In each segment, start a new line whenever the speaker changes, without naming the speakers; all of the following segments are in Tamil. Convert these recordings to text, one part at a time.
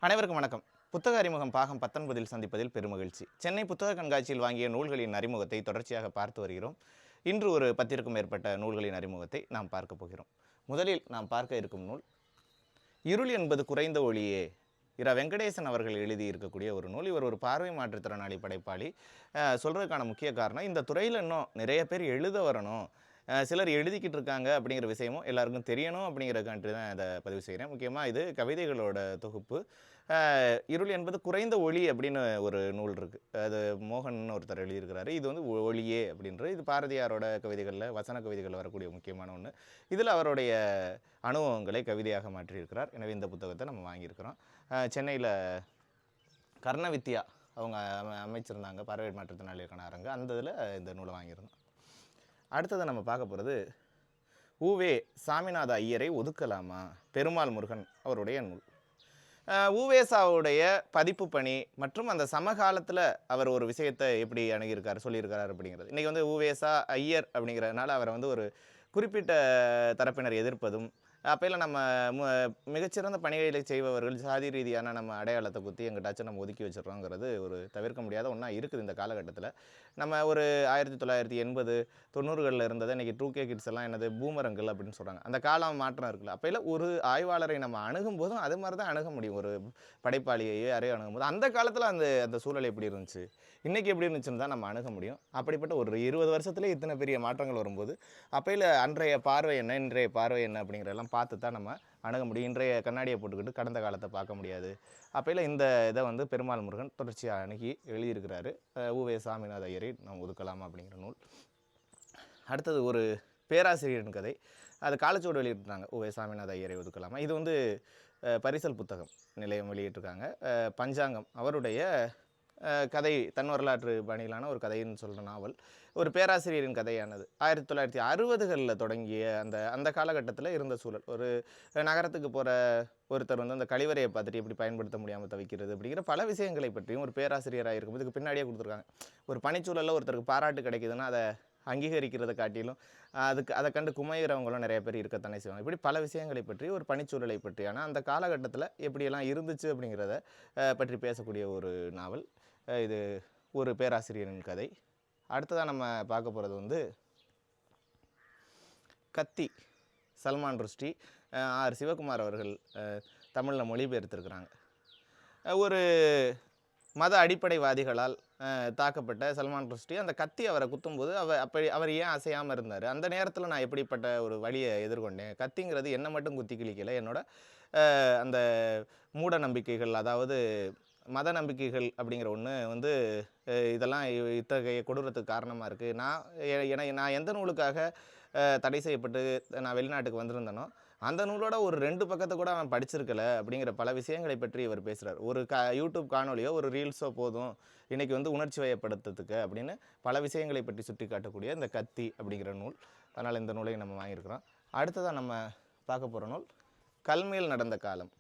அனைவருக்கும் வணக்கம். புத்தக அறிமுகம் பாகம் 19 சந்திப்பதில் பெருமகிழ்ச்சி. சென்னை புத்தக கண்காட்சியில் வாங்கிய நூல்களின் அறிமுகத்தை தொடர்ச்சியாக பார்த்து வருகிறோம். இன்று ஒரு 10க்கும் மேற்பட்ட நூல்களின் அறிமுகத்தை நாம் பார்க்க போகிறோம். முதலில் நாம் பார்க்க இருக்கும் நூல் இருள் என்பது குறைந்த ஒளியே. இரா வெங்கடேசன் அவர்கள் எழுதியிருக்கக்கூடிய ஒரு நூல். இவர் ஒரு பார்வை மாற்றுத்திறனாளி படைப்பாளி. சொல்கிறதுக்கான முக்கிய காரணம், இந்த துறையில் இன்னும் நிறைய பேர் எழுத வரணும், சிலர் எழுதிக்கிட்டு இருக்காங்க அப்படிங்கிற விஷயமும் எல்லாருக்கும் தெரியணும் அப்படிங்கிறக்காண்டி தான் அதை பதிவு செய்கிறேன். முக்கியமாக இது கவிதைகளோட தொகுப்பு. இருள் என்பது குறைந்த ஒளி அப்படின்னு ஒரு நூல் இருக்குது. அது மோகன் ஒருத்தர் எழுதியிருக்கிறாரு. இது வந்து ஒளியே அப்படின்றது. இது பாரதியாரோட கவிதைகளில், வசன கவிதைகளில் வரக்கூடிய முக்கியமான ஒன்று. இதில் அவருடைய அனுபவங்களை கவிதையாக மாற்றியிருக்கிறார். எனவே இந்த புத்தகத்தை நம்ம வாங்கியிருக்கிறோம். சென்னையில் கர்ணவித்யா அவங்க அமைச்சிருந்தாங்க பார்வை மாற்றுத்திறனாளிகளுக்கான அரங்கு. அந்த இதில் இந்த நூலை வாங்கியிருந்தோம். அடுத்ததை நம்ம பார்க்க போகிறது உவே சாமிநாத ஐயரை ஒதுக்கலாமா, பெருமாள் முருகன் அவருடைய நூல். உவேசாவுடைய பதிப்பு பணி மற்றும் அந்த சமகாலத்தில் அவர் ஒரு விஷயத்தை எப்படி அணுகியிருக்காரு, சொல்லியிருக்காரு அப்படிங்கிறது. இன்றைக்கி வந்து உவேசா ஐயர் அப்படிங்கிறதுனால அவரை வந்து ஒரு குறிப்பிட்ட தரப்பினர் எதிர்ப்பதும், அப்போல்லாம் நம்ம மிகச்சிறந்த பணிகளை செய்பவர்கள் சாதி ரீதியான நம்ம அடையாளத்தை குத்தி எங்கிட்டாச்சும் நம்ம ஒதுக்கி வச்சிடறோங்கிறது ஒரு தவிர்க்க முடியாத ஒன்றா இருக்குது இந்த காலகட்டத்தில். நம்ம ஒரு 1980 90களில் இருந்ததை இன்றைக்கி 2K கிட்ஸ் எல்லாம் என்னது பூமரங்கள் அப்படின்னு சொல்கிறாங்க. அந்த காலம் மாற்றம் இருக்குல்ல. அப்போல்லாம் ஒரு ஆய்வாளரை நம்ம அணுகும் போதும் அது மாதிரி தான் அணுக முடியும். ஒரு படைப்பாளியையோ யாரையோ அணுகும் போது அந்த காலத்தில் அந்த சூழல் எப்படி இருந்துச்சு, இன்றைக்கி எப்படி இருந்துச்சுன்னு தான் நம்ம அணுக முடியும். அப்படிப்பட்ட ஒரு 20 வருஷத்துலேயே இத்தனை பெரிய மாற்றங்கள் வரும்போது அப்போயில் அன்றைய பார்வை என்ன, இன்றைய பார்வை என்ன அப்படிங்கிறதெல்லாம் பார்த்து தான் நம்ம அணுக முடியும். இன்றைய கண்ணாடியை போட்டுக்கிட்டு கடந்த காலத்தை பார்க்க முடியாது. அப்போயில் இந்த இதை வந்து பெருமாள் முருகன் தொடர்ச்சியாக அணுகி எழுதியிருக்கிறாரு. உவே சாமிநாத ஐயரை நாம் ஒதுக்கலாமா அப்படிங்கிற நூல். அடுத்தது ஒரு பேராசிரியரின் கதை. அது காலச்சோடு வெளியிட்டிருக்காங்க, உவே சாமிநாத ஐயரை ஒதுக்கலாமா. இது வந்து பரிசல் புத்தகம் நிலையம் வெளியிட்டிருக்காங்க. பஞ்சாங்கம் அவருடைய கதை, தன் வரலாற்று பாணியிலான ஒரு கதைன்னு சொல்கிற நாவல். ஒரு பேராசிரியரின் கதையானது 1960களில் தொடங்கிய அந்த காலகட்டத்தில் இருந்த சூழல். ஒரு நகரத்துக்கு போகிற ஒருத்தர் வந்து அந்த கழிவறையை பார்த்துட்டு எப்படி பயன்படுத்த முடியாமல் தவிக்கிறது அப்படிங்கிற பல விஷயங்களை பற்றியும் ஒரு பேராசிரியராக இருக்கும்போது இதுக்கு பின்னாடியே கொடுத்துருக்காங்க. ஒரு பணிச்சூழலில் ஒருத்தருக்கு பாராட்டு கிடைக்குதுன்னா அதை அங்கீகரிக்கிறத காட்டிலும் அதை கண்டு குமையிறவங்களும் நிறைய பேர் இருக்கத்தானே செய்வாங்க. இப்படி பல விஷயங்களை பற்றி, ஒரு பணிச்சூழலை பற்றியான அந்த காலகட்டத்தில் எப்படியெல்லாம் இருந்துச்சு அப்படிங்கிறத பற்றி பேசக்கூடிய ஒரு நாவல். இது ஒரு பேராசிரியரின் கதை. அடுத்ததாக நம்ம பார்க்க போகிறது வந்து கத்தி, சல்மான் ருஷ்டி, ஆர் சிவகுமார் அவர்கள் தமிழில் மொழிபெயர்த்திருக்கிறாங்க. ஒரு மத அடிப்படைவாதிகளால் தாக்கப்பட்ட சல்மான் ருஷ்டி அந்த கத்தி அவரை குத்தும்போது அவர் ஏன் அசையாமல் இருந்தார், அந்த நேரத்தில் நான் எப்படிப்பட்ட ஒரு வழியை எதிர்கொண்டேன், கத்திங்கிறது என்னை மட்டும் குத்தி கிழிக்கலை, என்னோட அந்த மூட நம்பிக்கைகள், அதாவது மத நம்பிக்கைகள் அப்படிங்கிற ஒன்று வந்து இதெல்லாம் இத்தகைய கொடூரத்துக்கு காரணமாக இருக்குது. நான் எந்த நூலுக்காக தடை செய்யப்பட்டு நான் வெளிநாட்டுக்கு வந்திருந்தேனோ அந்த நூலோட ஒரு 2 பக்கத்தை கூட அவன் படிச்சிருக்கல அப்படிங்கிற பல விஷயங்களை பற்றி இவர் பேசுகிறார். ஒரு யூடியூப் காணொலியோ ஒரு ரீல்ஸோ போதும் இன்றைக்கி வந்து உணர்ச்சி வயப்படுத்துறதுக்கு அப்படின்னு பல விஷயங்களை பற்றி சுட்டி காட்டக்கூடிய இந்த கத்தி அப்படிங்கிற நூல். அதனால் இந்த நூலை நம்ம வாங்கியிருக்கிறோம். அடுத்ததாக நம்ம பார்க்க போகிற நூல் கல்மேல் நடந்த காலம்.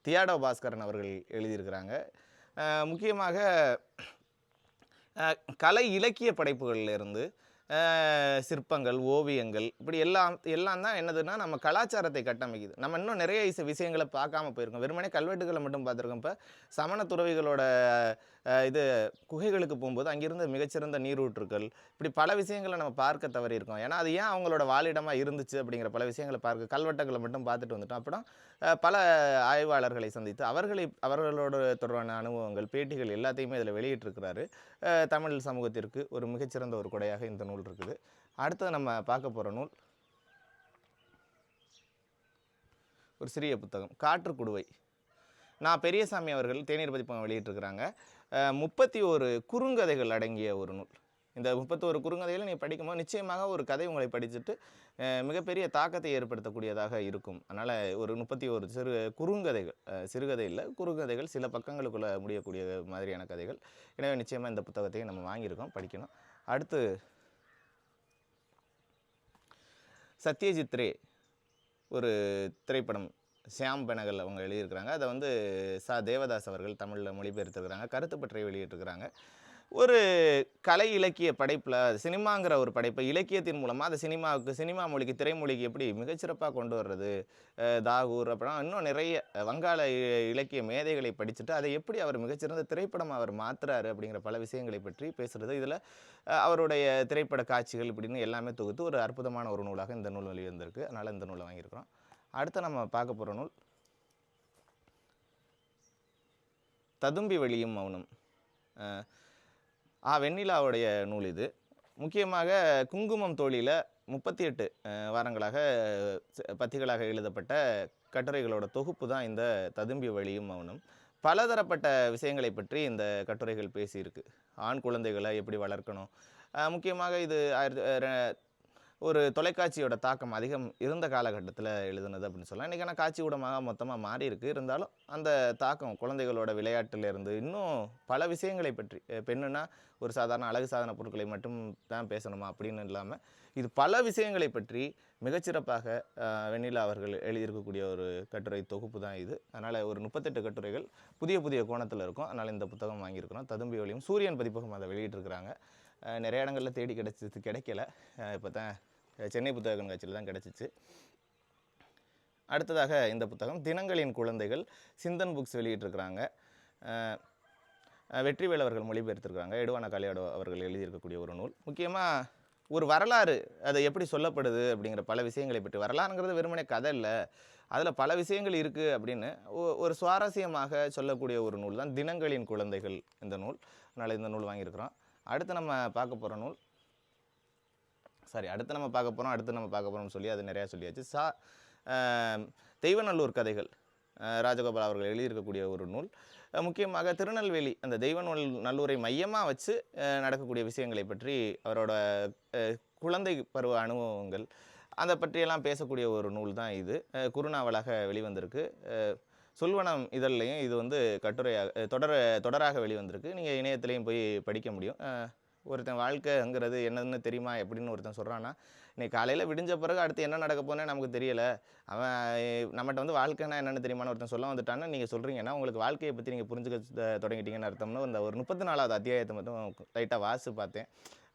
தியாடோ பாஸ்கரன் அவர்கள் எழுதியிருக்கிறாங்க. முக்கியமாக கலை இலக்கிய படைப்புகளிலிருந்து சிற்பங்கள், ஓவியங்கள், இப்படி எல்லாம் தான் என்னதுன்னா நம்ம கலாச்சாரத்தை கட்டமைக்குது. நம்ம இன்னும் நிறைய விஷயங்களை பார்க்காம போயிருக்கோம். வெறுமனே கல்வெட்டுகளை மட்டும் பார்த்துருக்கோம். இப்போ சமண துறவிகளோட இது குகைகளுக்கு போகும்போது அங்கிருந்த மிகச்சிறந்த நீரூற்றுக்கள், இப்படி பல விஷயங்களை நம்ம பார்க்க தவறி இருக்கோம். ஏன்னா அது ஏன் அவங்களோட வாழிடமாக இருந்துச்சு அப்படிங்கிற பல விஷயங்களை கல்வெட்டுகளை மட்டும் பார்த்துட்டு வந்துட்டோம். அப்புறம் பல ஆய்வாளர்களை சந்தித்து அவர்களோட தொடர்பான அனுபவங்கள், பேட்டிகள் எல்லாத்தையுமே இதில் வெளியிட்டிருக்கிறாரு. தமிழ் சமூகத்திற்கு ஒரு மிகச்சிறந்த ஒரு கொடையாக இந்த நூல் இருக்குது. அடுத்தது நம்ம பார்க்க போகிற நூல் ஒரு சிறிய புத்தகம், காற்றுக்குடுவை. நான் பெரியசாமி அவர்கள் தேநீர் பதிப்பகம் வெளியிட்டிருக்கிறாங்க. 31 குறுங்கதைகள் அடங்கிய ஒரு நூல். இந்த 31 குறுங்கதைகளை நீ படிக்கும்போது நிச்சயமாக ஒரு கதை உங்களை படிச்சுட்டு மிகப்பெரிய தாக்கத்தை ஏற்படுத்தக்கூடியதாக இருக்கும். அதனால் ஒரு 31 குறுங்கதைகள், சிறுகதை இல்லை, குறுங்கதைகள், சில பக்கங்களுக்குள்ளே முடியக்கூடிய மாதிரியான கதைகள். எனவே நிச்சயமாக இந்த புத்தகத்தையும் நம்ம வாங்கியிருக்கோம், படிக்கணும். அடுத்து சத்யஜித் ரே ஒரு திரைப்படம், ஷியாம் பெனகல் அவங்க எழுதியிருக்கிறாங்க. அதை வந்து தேவதாஸ் அவர்கள் தமிழில் மொழிபெயர்த்துருக்கிறாங்க. கருத்து பற்றி வெளியிட்டிருக்கிறாங்க. ஒரு கலை இலக்கிய படைப்பில் சினிமாங்கிற ஒரு படைப்பை இலக்கியத்தின் மூலமாக அந்த சினிமா மொழிக்கு திரைமொழிக்கு எப்படி மிகச்சிறப்பாக கொண்டு வர்றது, தாகூர் அப்புறம் இன்னும் நிறைய வங்காள இலக்கிய மேதைகளை படிச்சுட்டு அதை எப்படி அவர் மிகச்சிறந்த திரைப்படம் அவர் மாற்றுறாரு அப்படிங்கிற பல விஷயங்களை பற்றி பேசுகிறது. இதில் அவருடைய திரைப்பட காட்சிகள் இப்படின்னு எல்லாமே தொகுத்து ஒரு அற்புதமான ஒரு நூலாக இந்த நூல் வெளிவந்திருக்கு. அதனால் இந்த நூலை வாங்கியிருக்கிறோம். அடுத்து நம்ம பார்க்க போகிற நூல் ததும்பி வெளியும் மௌனம். வெண்ணிலாவுடைய நூல் இது. முக்கியமாக குங்குமம் தோழியில் 38 வாரங்களாக பத்திகளாக எழுதப்பட்ட கட்டுரைகளோட தொகுப்பு தான் இந்த ததும்பி வழியும் மௌனம். பலதரப்பட்ட விஷயங்களை பற்றி இந்த கட்டுரைகள் பேசியிருக்கு. ஆண் குழந்தைகளை எப்படி வளர்க்கணும், முக்கியமாக இது ஒரு தொலைக்காட்சியோட தாக்கம் அதிகம் இருந்த காலகட்டத்தில் எழுதுனது அப்படின்னு சொல்லலாம். இன்றைக்கான காட்சி ஊடகமாக மொத்தமாக மாறி இருக்குது. இருந்தாலும் அந்த தாக்கம் குழந்தைகளோட விளையாட்டிலேருந்து இன்னும் பல விஷயங்களை பற்றி, பெண்ணுன்னா ஒரு சாதாரண அழகு சாதன பொருட்களை மட்டும் தான் பேசணுமா அப்படின்னு இல்லாமல் இது பல விஷயங்களை பற்றி மிகச்சிறப்பாக வெண்ணிலா அவர்கள் எழுதியிருக்கக்கூடிய ஒரு கட்டுரை தொகுப்பு தான் இது. அதனால் ஒரு 38 கட்டுரைகள் புதிய புதிய கோணத்தில் இருக்கும். அதனால் இந்த புத்தகம் வாங்கியிருக்கிறோம். ததும்பி ஒளியும் சூரியன் பதிப்பகம் அதை வெளியிட்டிருக்கிறாங்க. நிறைய இடங்களில் தேடி கிடைக்கல. இப்போ தான் சென்னை புத்தக கண்காட்சியில் தான் கிடச்சிச்சு. அடுத்ததாக இந்த புத்தகம் தினங்களின் குழந்தைகள் சிந்தன் புக்ஸ் வெளியிட்டிருக்கிறாங்க. வெற்றிவேல் அவர்கள் மொழிபெயர்த்திருக்கிறாங்க. எடுவான காளியாடோ அவர்கள் எழுதியிருக்கக்கூடிய ஒரு நூல். முக்கியமாக ஒரு வரலாறு அதை எப்படி சொல்லப்படுது அப்படிங்கிற பல விஷயங்களை பற்றி, வரலாறுங்கிறது வெறுமனே கதை இல்லை, அதில் பல விஷயங்கள் இருக்குது அப்படின்னு ஒரு சுவாரஸ்யமாக சொல்லக்கூடிய ஒரு நூல் தான் தினங்களின் குழந்தைகள் இந்த நூல். அதனால் இந்த நூல் வாங்கியிருக்கிறோம். அடுத்து நம்ம பார்க்க போகிறோம்னு சொல்லி அது நிறையா சொல்லியாச்சு. தெய்வநல்லூர் கதைகள் ராஜகோபால் அவர்கள் எழுதியிருக்கக்கூடிய ஒரு நூல். முக்கியமாக திருநெல்வேலி அந்த தெய்வநல்லூரை மையமாக வச்சு நடக்கக்கூடிய விஷயங்களை பற்றி, அவரோட குழந்தை பருவ அனுபவங்கள் அதை பற்றியெல்லாம் பேசக்கூடிய ஒரு நூல் தான் இது. குறுநாவலாக வெளிவந்திருக்கு. சொல்வனம் இதழ்லையும் இது வந்து கட்டுரையாக தொடராக வெளிவந்திருக்கு. நீங்கள் இணையத்துலேயும் போய் படிக்க முடியும். ஒருத்தன் வாழ்க்கைங்கிறது என்னன்னு தெரியுமா எப்படின்னு ஒருத்தன் சொல்கிறான்னா, இன்னைக்கு காலையில் விடிஞ்ச பிறகு அடுத்து என்ன நடக்க போனே நமக்கு தெரியலை, அவன் நம்மகிட்ட வந்து வாழ்க்கைன்னா என்னென்னு தெரியுமான்னு ஒருத்தன் சொல்ல வந்துட்டான்னு நீங்கள் சொல்கிறீங்கன்னா உங்களுக்கு வாழ்க்கையை பற்றி நீங்கள் புரிஞ்சுக்க தொடங்கிட்டீங்கன்னு அர்த்தம்னு அந்த ஒரு 34வது அத்தியாயத்தை மட்டும் லைட்டாக வாசி பார்த்தேன்.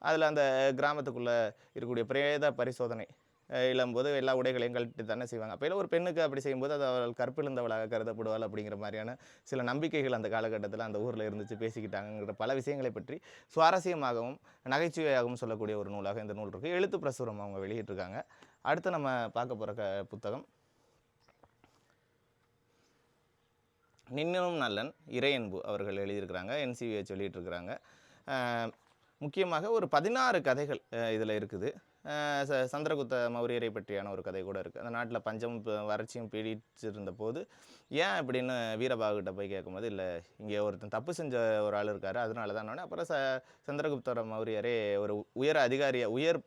அதில் அந்த கிராமத்துக்குள்ளே இருக்கக்கூடிய பிரேத பரிசோதனை இழும்போது எல்லா உடைகளையும் கழட்டி தானே செய்வாங்க. அப்போ ஒரு பெண்ணுக்கு அப்படி செய்யும்போது அது அவள் கற்பிழந்தவளாக கருதப்படுவாள் அப்படிங்கிற மாதிரியான சில நம்பிக்கைகள் அந்த காலகட்டத்தில் அந்த ஊரில் இருந்துச்சு, பேசிக்கிட்டாங்கிற பல விஷயங்களை பற்றி சுவாரஸ்யமாகவும் நகைச்சுவையாகவும் சொல்லக்கூடிய ஒரு நூலாக இந்த நூல் இருக்குது. எழுத்து பிரசுரம் அவங்க வெளியிட்டிருக்காங்க. அடுத்து நம்ம பார்க்க போகிற புத்தகம் நின்னும் நல்லன் இறையன்பு அவர்கள் எழுதியிருக்கிறாங்க. NCVH வெளியிட்டிருக்கிறாங்க. முக்கியமாக ஒரு 16 கதைகள் இதில் இருக்குது. சந்திரகுப்த மௌரியரை பற்றியான ஒரு கதை கூட இருக்குது. அந்த நாட்டில் பஞ்சம் வறட்சியும் பீடிச்சிருந்த போது ஏன் அப்படின்னு வீரபாகுகிட்ட போய் கேட்கும்போது, இல்லை இங்கே ஒருத்தன் தப்பு செஞ்ச ஒரு ஆள் இருக்கார், அதனால தான். அப்புறம் சந்திரகுப்த மௌரியரே ஒரு உயர் அதிகாரியை உயர்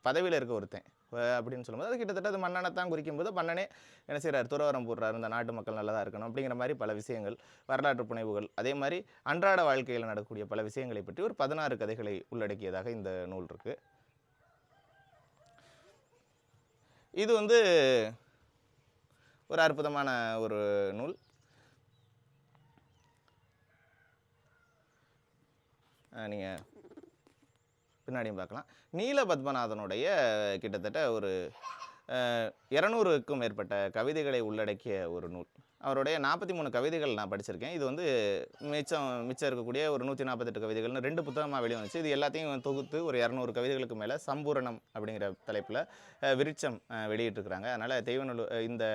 பதவியில் இருக்க ஒருத்தன் அப்படின்னு சொல்லும்போது அது கிட்டத்தட்ட அது மன்னனை தான் குறிக்கும்போது மன்னனே என்ன செய்கிறார், துறவரம் போடுறாரு, இந்த நாட்டு மக்கள் நல்லதாக இருக்கணும் அப்படிங்கிற மாதிரி பல விஷயங்கள், வரலாற்று புனைவுகள், அதே மாதிரி அன்றாட வாழ்க்கையில் நடக்கக்கூடிய பல விஷயங்களை பற்றி ஒரு 16 கதைகளை உள்ளடக்கியதாக இந்த நூல் இருக்குது. இது வந்து ஒரு அற்புதமான ஒரு நூல். நீங்கள் பின்னாடியும் பார்க்கலாம். நீல பத்மநாதனுடைய கிட்டத்தட்ட ஒரு 200க்கும் மேற்பட்ட கவிதைகளை உள்ளடக்கிய ஒரு நூல். அவருடைய 43 கவிதைகள் நான் படிச்சிருக்கேன். இது வந்து மிச்சம் இருக்கக்கூடிய ஒரு 148 கவிதைகள்னு 2 புத்தகமாக வெளியே வந்துச்சு. இது எல்லாத்தையும் தொகுத்து ஒரு 200 கவிதைகளுக்கு மேலே சம்பூரணம் அப்படிங்கிற தலைப்பில் விருட்சம் வெளியிட்டிருக்கிறாங்க. அதனால் இந்த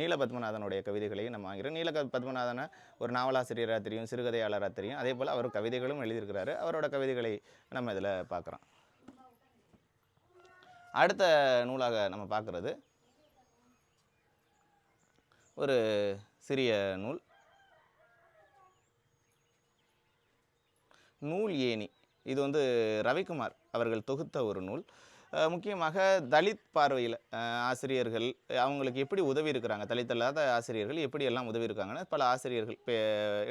நீல பத்மநாதனுடைய கவிதைகளையும் நம்ம வாங்கிறோம். நீல பத்மநாதனை ஒரு நாவலாசிரியராக தெரியும், சிறுகதையாளராக தெரியும். அதே போல் அவர் கவிதைகளும் எழுதியிருக்கிறாரு. அவரோட கவிதைகளை நம்ம இதில் பார்க்குறோம். அடுத்த நூலாக நம்ம பார்க்குறது ஒரு சிறிய நூல் ஏணி. இது வந்து ரவிக்குமார் அவர்கள் தொகுத்த ஒரு நூல். முக்கியமாக தலித் பார்வையில் ஆசிரியர்கள் அவங்களுக்கு எப்படி உதவி இருக்கிறாங்க, தலித் அல்லாத ஆசிரியர்கள் எப்படி எல்லாம் உதவி இருக்காங்கன்னு பல ஆசிரியர்கள்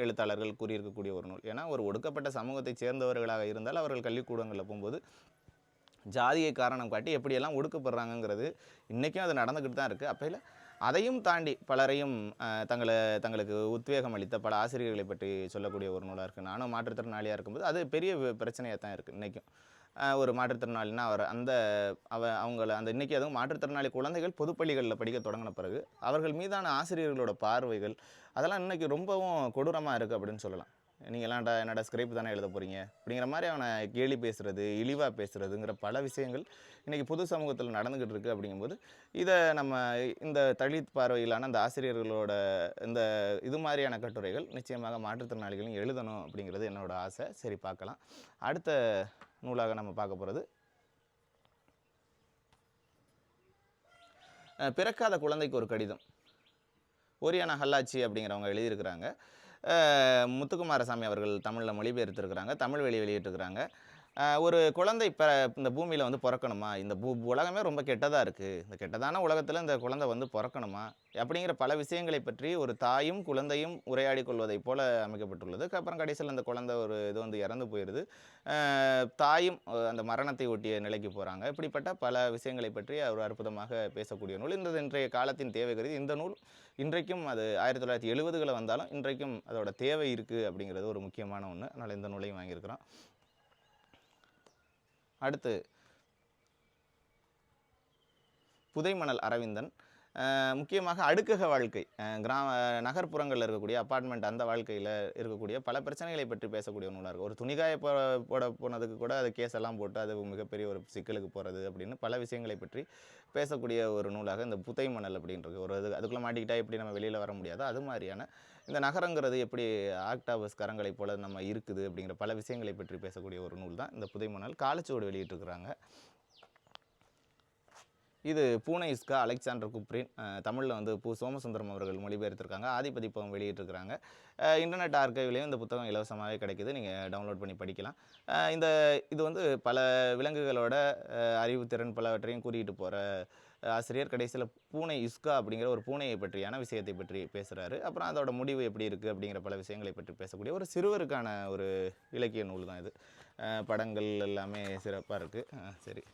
எழுத்தாளர்கள் கூறியிருக்கக்கூடிய ஒரு நூல். ஏன்னா ஒரு ஒடுக்கப்பட்ட சமூகத்தை சேர்ந்தவர்களாக இருந்தால் அவர்கள் கல்விக்கூடங்களில் போகும்போது ஜாதியை காரணம் காட்டி எப்படியெல்லாம் ஒடுக்கப்படுறாங்கங்கிறது இன்றைக்கும் அது நடந்துக்கிட்டு தான் இருக்குது. அப்பையில் அதையும் தாண்டி பலரையும் தங்களுக்கு உத்வேகம் அளித்த பல ஆசிரியர்களை பற்றி சொல்லக்கூடிய ஒரு நூலாக இருக்குது. நானும் மாற்றுத்திறனாளியாக இருக்கும்போது அது பெரிய பிரச்சனையாக தான் இருக்குது இன்றைக்கும். ஒரு மாற்றுத்திறனாளினா அவங்கள அந்த இன்றைக்கி அதுவும் மாற்றுத்திறனாளி குழந்தைகள் பொதுப்பள்ளிகளில் படிக்க தொடங்கின பிறகு அவர்கள் மீதான ஆசிரியர்களோட பார்வைகள் அதெல்லாம் இன்றைக்கி ரொம்பவும் கொடூரமாக இருக்குது அப்படின்னு சொல்லலாம். நீங்கள்லாம் என்னடா ஸ்கிரிப்ட் தானே எழுத போகிறீங்க அப்படிங்கிற மாதிரி அவனை கேலி பேசுகிறது, இழிவாக பேசுகிறதுங்கிற பல விஷயங்கள் இன்றைக்கி பொது சமூகத்தில் நடந்துக்கிட்டு இருக்குது. அப்படிங்கும்போது இதை நம்ம இந்த தலித் பார்வையிலான அந்த ஆசிரியர்களோட இந்த இது மாதிரியான கட்டுரைகள் நிச்சயமாக மாற்றுத்திறனாளிகளும் எழுதணும் அப்படிங்கிறது என்னோடய ஆசை. சரி, பார்க்கலாம். அடுத்த நூலாக நம்ம பார்க்க போகிறது பிறக்காத குழந்தைக்கு ஒரு கடிதம். ஓரியானா ஹல்லாச்சி அப்படிங்கிறவங்க எழுதியிருக்கிறாங்க. முத்துக்குமாரசாமி அவர்கள் தமிழில் மொழிபெயர்த்திருக்கிறாங்க, தமிழ் வெளியிட்டிருக்கிறாங்க. ஒரு குழந்தை இந்த பூமியில் வந்து பிறக்கணுமா, இந்த உலகமே ரொம்ப கெட்டதாக இருக்குது, இந்த கெட்டதான உலகத்தில் இந்த குழந்தை வந்து பிறக்கணுமா அப்படிங்கிற பல விஷயங்களை பற்றி ஒரு தாயும் குழந்தையும் உரையாடி கொள்வதை போல் அமைக்கப்பட்டுள்ளது. அப்புறம் கடைசியில் அந்த குழந்தை ஒரு இது வந்து இறந்து போயிடுது. தாயும் அந்த மரணத்தை ஒட்டிய நிலைக்கு போகிறாங்க. இப்படிப்பட்ட பல விஷயங்களை பற்றி ஒரு அற்புதமாக பேசக்கூடிய நூல். இன்றைய காலத்தின் தேவை கருதி இந்த நூல் இன்றைக்கும் அது 1970களில் வந்தாலும் இன்றைக்கும் அதோட தேவை இருக்குது அப்படிங்கிறது ஒரு முக்கியமான ஒன்று. அதனால் இந்த நூலையும் வாங்கியிருக்கிறோம். அடுத்து புதைமணல் அரவிந்தன். முக்கியமாக அடுக்கக வாழ்க்கை, நகர்ப்புறங்களில் இருக்கக்கூடிய அப்பார்ட்மெண்ட், அந்த வாழ்க்கையில் இருக்கக்கூடிய பல பிரச்சனைகளை பற்றி பேசக்கூடிய நூலாக இருக்குது. ஒரு துணிகாய போட போனதுக்கு கூட அது கேஸெல்லாம் போட்டு அது மிகப்பெரிய ஒரு சிக்கலுக்கு போகிறது அப்படின்னு பல விஷயங்களை பற்றி பேசக்கூடிய ஒரு நூலாக இந்த புதைமணல் அப்படின்றது ஒரு இது. அதுக்குள்ளே மாட்டிக்கிட்டால் எப்படி நம்ம வெளியில் வர முடியாதோ அது மாதிரியான இந்த நகரங்கிறது எப்படி ஆக்டாபஸ் கரங்களை போல நம்ம இருக்குது அப்படிங்கிற பல விஷயங்களை பற்றி பேசக்கூடிய ஒரு நூல் தான் இந்த புதைமணல். காலச்சுவடு வெளியிட்டிருக்கிறாங்க. இது பூனை இஸ்கா, அலெக்சாண்டர் குப்ரின். தமிழில் வந்து சோமசுந்தரம் அவர்கள் மொழிபெயர்த்திருக்காங்க. ஆதிபதிப்பகம் வெளியிட்டிருக்கிறாங்க. இன்டர்நெட் ஆர்கைவ்லேயும் இந்த புத்தகம் இலவசமாகவே கிடைக்குது, நீங்கள் டவுன்லோட் பண்ணி படிக்கலாம். இது வந்து பல விலங்குகளோட அறிவுத்திறன் பலவற்றையும் கூட்டிகிட்டு போகிற ஆசிரியர் கடைசியில் பூனை இஸ்கா அப்படிங்கிற ஒரு பூனையை பற்றியான விஷயத்தை பற்றி பேசுகிறாரு. அப்புறம் அதோட முடிவு எப்படி இருக்குது அப்படிங்கிற பல விஷயங்களை பற்றி பேசக்கூடிய ஒரு சிறுவருக்கான ஒரு இலக்கிய நூல் தான் இது. படங்கள் எல்லாமே சிறப்பாக இருக்குது. சரி,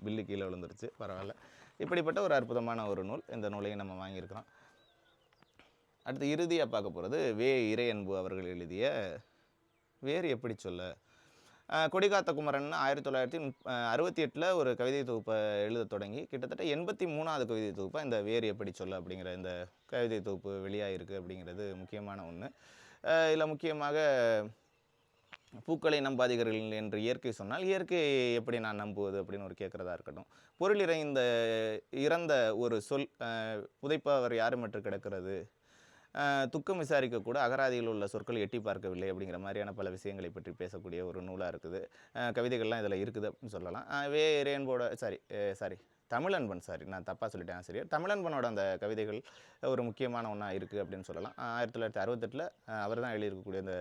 பில்லு கீழே விழுந்துருச்சு, பரவாயில்ல. இப்படிப்பட்ட ஒரு அற்புதமான ஒரு நூல். இந்த நூலையும் நம்ம வாங்கியிருக்கிறோம். அடுத்து இறுதியாக பார்க்க போகிறது இறையன்பு அவர்கள் எழுதிய வேறு எப்படி சொல்ல. கொடிகாத்த குமரன் 1968 ஒரு கவிதை தொகுப்பை எழுத தொடங்கி கிட்டத்தட்ட 83வது கவிதை தொகுப்பாக இந்த வேறு எப்படி சொல்ல அப்படிங்கிற இந்த கவிதை தொகுப்பு வெளியாகிருக்கு அப்படிங்கிறது முக்கியமான ஒன்று. இதில் முக்கியமாக பூக்களை நம்பாதீர்கள் என்று இயற்கை சொன்னால் இயற்கையை எப்படி நான் நம்புவது அப்படின்னு ஒரு கேட்குறதா இருக்கட்டும். பொருள் இறந்த ஒரு சொல், புதைப்பவர் யாருமற்று கிடக்கிறது, துக்கம் விசாரிக்கக்கூட அகராதியில் உள்ள சொற்கள் எட்டி பார்க்கவில்லை அப்படிங்கிற மாதிரியான பல விஷயங்களை பற்றி பேசக்கூடிய ஒரு நூலாக இருக்குது. கவிதைகள்லாம் இதில் இருக்குது அப்படின்னு சொல்லலாம். இறையன்போட தமிழன்பன், நான் தப்பாக சொல்லிட்டேன் ஆசிரியர். தமிழன்பனோட அந்த கவிதைகள் ஒரு முக்கியமான ஒன்றா இருக்குது அப்படின்னு சொல்லலாம். 1968 அவர் தான் எழுதியிருக்கக்கூடிய அந்த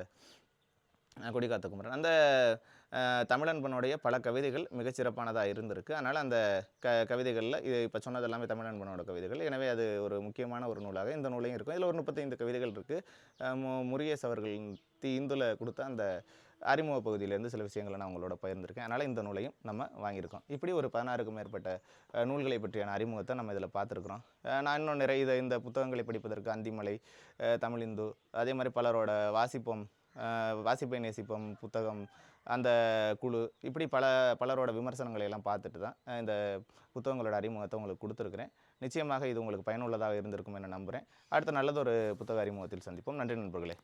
கொடிகாத்த குமரன். அந்த தமிழன்பனுடைய பல கவிதைகள் மிகச்சிறப்பானதாக இருந்திருக்கு. அதனால் அந்த கவிதைகளில் இது இப்போ சொன்னது எல்லாமே தமிழன்பனோட கவிதைகள். எனவே அது ஒரு முக்கியமான ஒரு நூலாக இந்த நூலையும் இருக்கும். இதில் ஒரு 35 கவிதைகள் இருக்குது. முருகேஷ் அவர்கள் இந்துல கொடுத்த அந்த அறிமுக பகுதியிலேருந்து சில விஷயங்களை நான் உங்களோட பகிர்ந்திருக்கேன். அதனால் இந்த நூலையும் நம்ம வாங்கியிருக்கோம். இப்படி ஒரு 16க்கும் மேற்பட்ட நூல்களை பற்றியான அறிமுகத்தை நம்ம இதில் பார்த்துருக்குறோம். நான் இன்னும் நிறைய இந்த புத்தகங்களை படிப்பதற்கு அந்திமலை, தமிழிந்து, அதே மாதிரி பலரோட வாசிப்பை நேசிப்போம் புத்தகம், அந்த குழு, இப்படி பலரோட விமர்சனங்களை எல்லாம் பார்த்துட்டு தான் இந்த புத்தகங்களோட அறிமுகத்தை உங்களுக்கு கொடுத்துருக்குறேன். நிச்சயமாக இது உங்களுக்கு பயனுள்ளதாக இருந்திருக்கும் என நம்புகிறேன். அடுத்த நல்லதொரு புத்தக அறிமுகத்தில் சந்திப்போம். நன்றி நண்பர்களே.